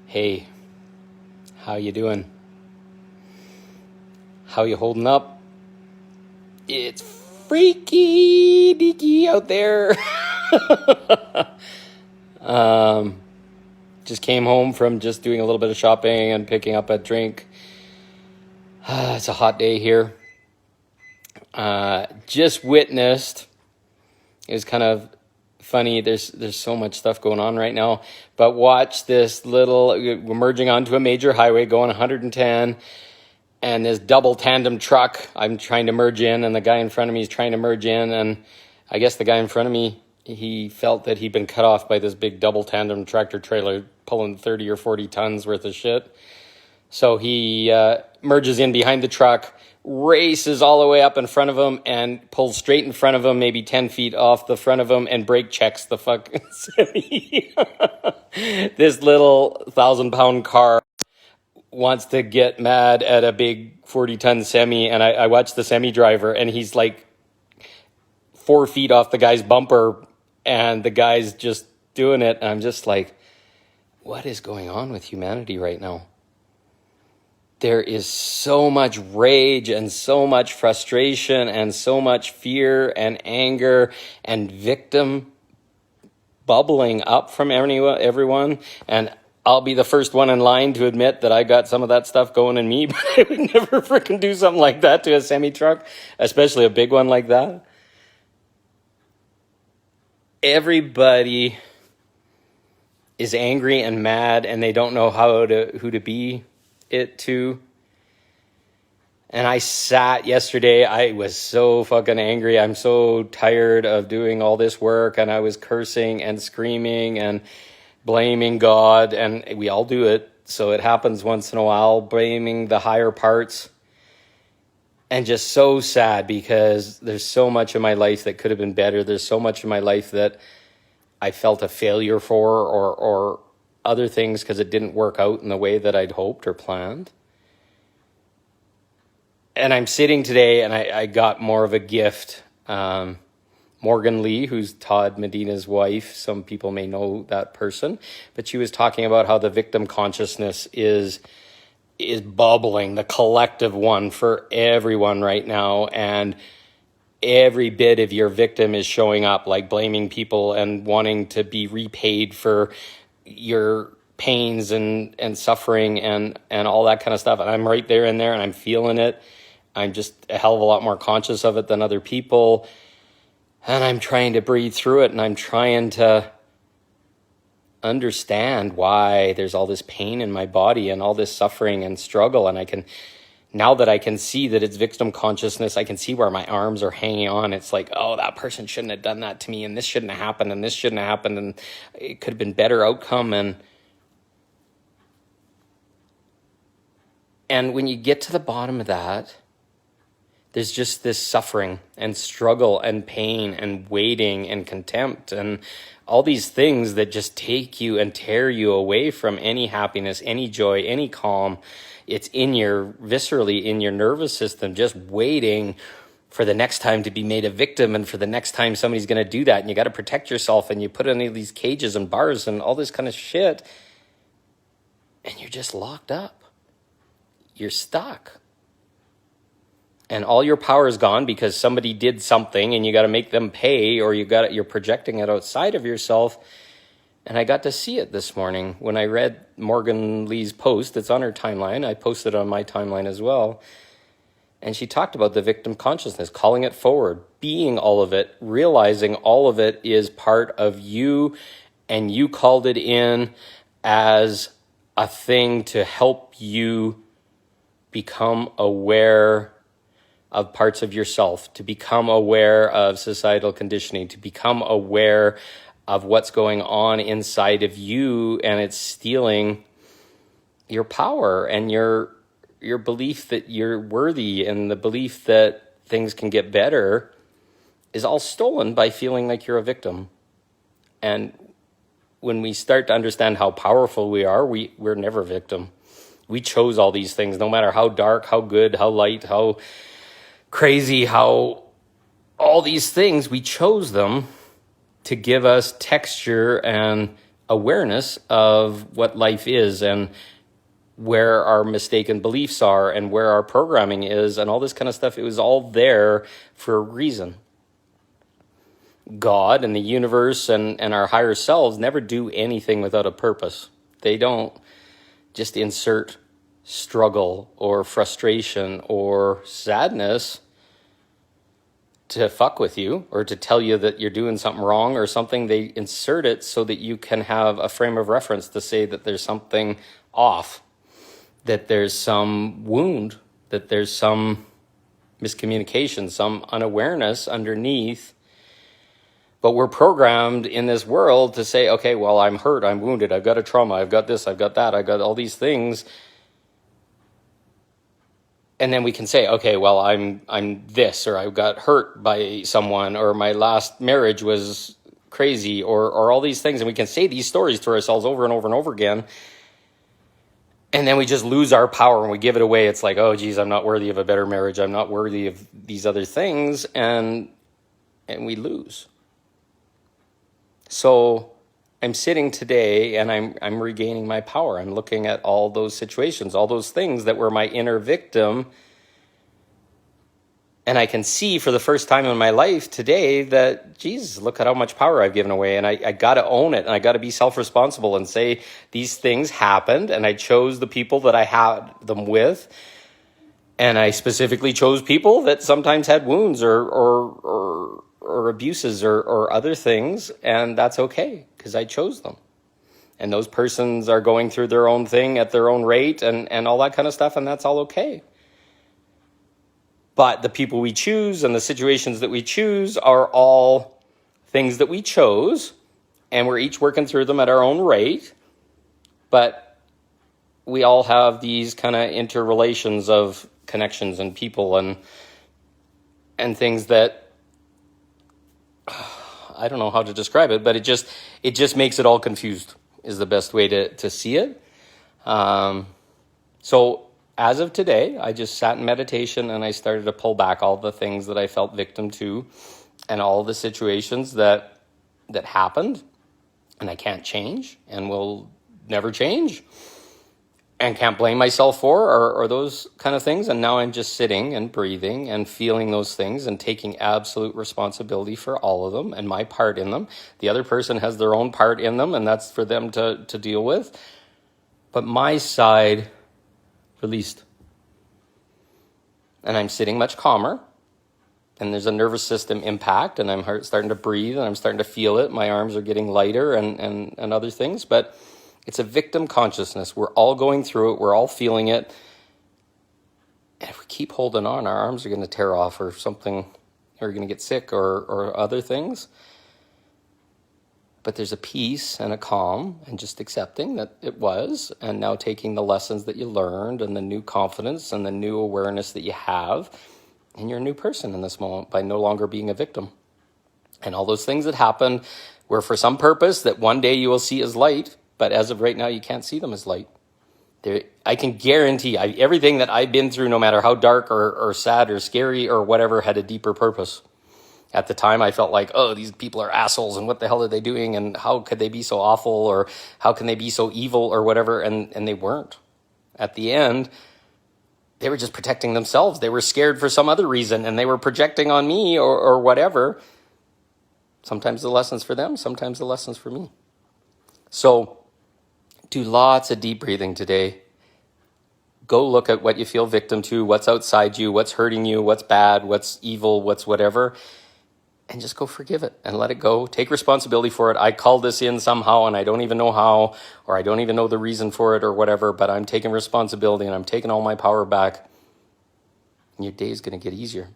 Hey, how you doing? How you holding up? It's freaky deaky out there. Just came home from just doing a little bit of shopping and picking up a drink. It's a hot day here. Just witnessed. It was kind of funny. There's so much stuff going on right now, but watch this we're merging onto a major highway going 110, and this double tandem truck I'm trying to merge in, and the guy in front of me is trying to merge in, and I guess the guy in front of me, he felt that he'd been cut off by this big double tandem tractor trailer pulling 30 or 40 tons worth of shit. So he merges in behind the truck, races all the way up in front of him, and pulls straight in front of him, maybe 10 feet off the front of him, and brake checks the fucking semi. This little 1,000-pound car wants to get mad at a big 40-ton semi, and I watched the semi driver, and he's like 4 feet off the guy's bumper, and the guy's just doing it, and I'm just like, what is going on with humanity right now? There is so much rage and so much frustration and so much fear and anger and victim bubbling up from everyone. And I'll be the first one in line to admit that I got some of that stuff going in me, but I would never freaking do something like that to a semi-truck, especially a big one like that. Everybody is angry and mad, and they don't know who to be it to. And I sat yesterday, I was so fucking angry. I'm so tired of doing all this work, and I was cursing and screaming and blaming God, and we all do it, so it happens once in a while, blaming the higher parts, and just so sad because there's so much of my life that could have been better. There's so much of my life that I felt a failure for, or other things because it didn't work out in the way that I'd hoped or planned. And I'm sitting today, and I got more of a gift. Morgan Lee, who's Todd Medina's wife, some people may know that person, but she was talking about how the victim consciousness is bubbling, the collective one for everyone right now, and every bit of your victim is showing up, like blaming people and wanting to be repaid for your pains and suffering and all that kind of stuff. And I'm right there in there, and I'm feeling it. I'm just a hell of a lot more conscious of it than other people. And I'm trying to breathe through it, and I'm trying to understand why there's all this pain in my body and all this suffering and struggle. And now that I can see that it's victim consciousness, I can see where my arms are hanging on. It's like, oh, that person shouldn't have done that to me, and this shouldn't have happened, and this shouldn't have happened, and it could have been better outcome. And when you get to the bottom of that, there's just this suffering and struggle and pain and waiting and contempt and all these things that just take you and tear you away from any happiness, any joy, any calm. It's viscerally in your nervous system, just waiting for the next time to be made a victim and for the next time somebody's going to do that. And you got to protect yourself, and you put in these cages and bars and all this kind of shit. And you're just locked up. You're stuck. And all your power is gone because somebody did something, and you got to make them pay, or you're projecting it outside of yourself. And I got to see it this morning when I read Morgan Lee's post. It's on her timeline. I posted it on my timeline as well. And she talked about the victim consciousness, calling it forward, being all of it, realizing all of it is part of you, and you called it in as a thing to help you become aware of parts of yourself, to become aware of societal conditioning, to become aware of what's going on inside of you, and it's stealing your power and your belief that you're worthy, and the belief that things can get better is all stolen by feeling like you're a victim. And when we start to understand how powerful we are, we're never a victim. We chose all these things, no matter how dark, how good, how light, how crazy, how all these things, we chose them to give us texture and awareness of what life is and where our mistaken beliefs are and where our programming is and all this kind of stuff. It was all there for a reason. God and the universe and our higher selves never do anything without a purpose. They don't just insert struggle or frustration or sadness to fuck with you or to tell you that you're doing something wrong or something. They insert it so that you can have a frame of reference to say that there's something off, that there's some wound, that there's some miscommunication, some unawareness underneath. But we're programmed in this world to say, okay, well, I'm hurt, I'm wounded, I've got a trauma, I've got this, I've got that, I've got all these things. And then we can say, okay, well, I'm this, or I got hurt by someone, or my last marriage was crazy, or all these things. And we can say these stories to ourselves over and over and over again. And then we just lose our power and we give it away. It's like, oh, geez, I'm not worthy of a better marriage. I'm not worthy of these other things. And we lose. So I'm sitting today and I'm regaining my power. I'm looking at all those situations, all those things that were my inner victim. And I can see for the first time in my life today that, Jesus, look at how much power I've given away. And I got to own it. And I got to be self-responsible and say these things happened. And I chose the people that I had them with. And I specifically chose people that sometimes had wounds or abuses or other things. And that's okay because I chose them. And those persons are going through their own thing at their own rate and all that kind of stuff. And that's all okay. But the people we choose and the situations that we choose are all things that we chose, and we're each working through them at our own rate. But we all have these kind of interrelations of connections and people and things that I don't know how to describe it, but it just makes it all confused is the best way to see it. So as of today, I just sat in meditation and I started to pull back all the things that I felt victim to and all the situations that happened and I can't change and will never change and can't blame myself for or those kind of things. And now I'm just sitting and breathing and feeling those things and taking absolute responsibility for all of them and my part in them. The other person has their own part in them and that's for them to deal with. But my side released. And I'm sitting much calmer. And there's a nervous system impact. And I'm starting to breathe. And I'm starting to feel it. My arms are getting lighter and other things. But it's a victim consciousness. We're all going through it. We're all feeling it. And if we keep holding on, our arms are going to tear off or something. Or we're going to get sick or other things. But there's a peace and a calm and just accepting that it was and now taking the lessons that you learned and the new confidence and the new awareness that you have and you're a new person in this moment by no longer being a victim. And all those things that happened were for some purpose that one day you will see as light, but as of right now you can't see them as light. I can guarantee everything that I've been through, no matter how dark or sad or scary or whatever, had a deeper purpose. At the time, I felt like, oh, these people are assholes, and what the hell are they doing, and how could they be so awful, or how can they be so evil, or whatever, and they weren't. At the end, they were just protecting themselves. They were scared for some other reason, and they were projecting on me or whatever. Sometimes the lessons for them, sometimes the lessons for me. So do lots of deep breathing today. Go look at what you feel victim to, what's outside you, what's hurting you, what's bad, what's evil, what's whatever. And just go forgive it and let it go. Take responsibility for it. I called this in somehow and I don't even know how, or I don't even know the reason for it or whatever, but I'm taking responsibility and I'm taking all my power back. And your day is going to get easier.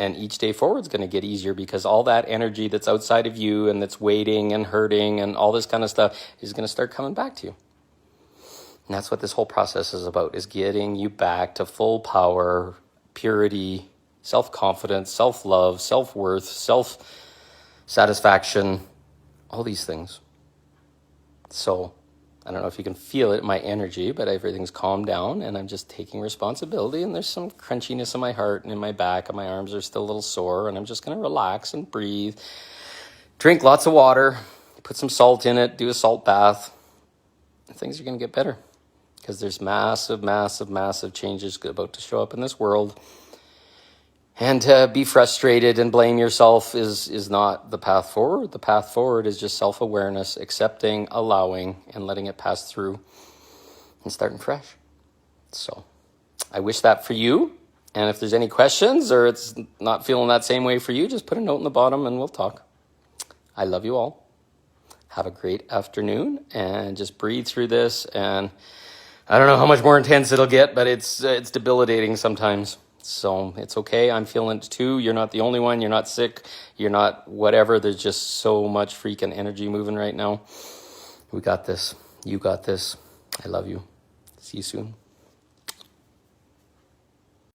And each day forward is going to get easier because all that energy that's outside of you and that's waiting and hurting and all this kind of stuff is going to start coming back to you. And that's what this whole process is about, is getting you back to full power, purity, self-confidence, self-love, self-worth, self-satisfaction, all these things. So I don't know if you can feel it, my energy, but everything's calmed down and I'm just taking responsibility and there's some crunchiness in my heart and in my back and my arms are still a little sore and I'm just going to relax and breathe, drink lots of water, put some salt in it, do a salt bath. Things are going to get better because there's massive, massive, massive changes about to show up in this world. And to be frustrated and blame yourself is not the path forward. The path forward is just self-awareness, accepting, allowing, and letting it pass through and starting fresh. So I wish that for you. And if there's any questions or it's not feeling that same way for you, just put a note in the bottom and we'll talk. I love you all. Have a great afternoon and just breathe through this. And I don't know how much more intense it'll get, but it's debilitating sometimes. So it's okay. I'm feeling it too. You're not the only one. You're not sick. You're not whatever. There's just so much freaking energy moving right now. We got this. You got this. I love you. See you soon.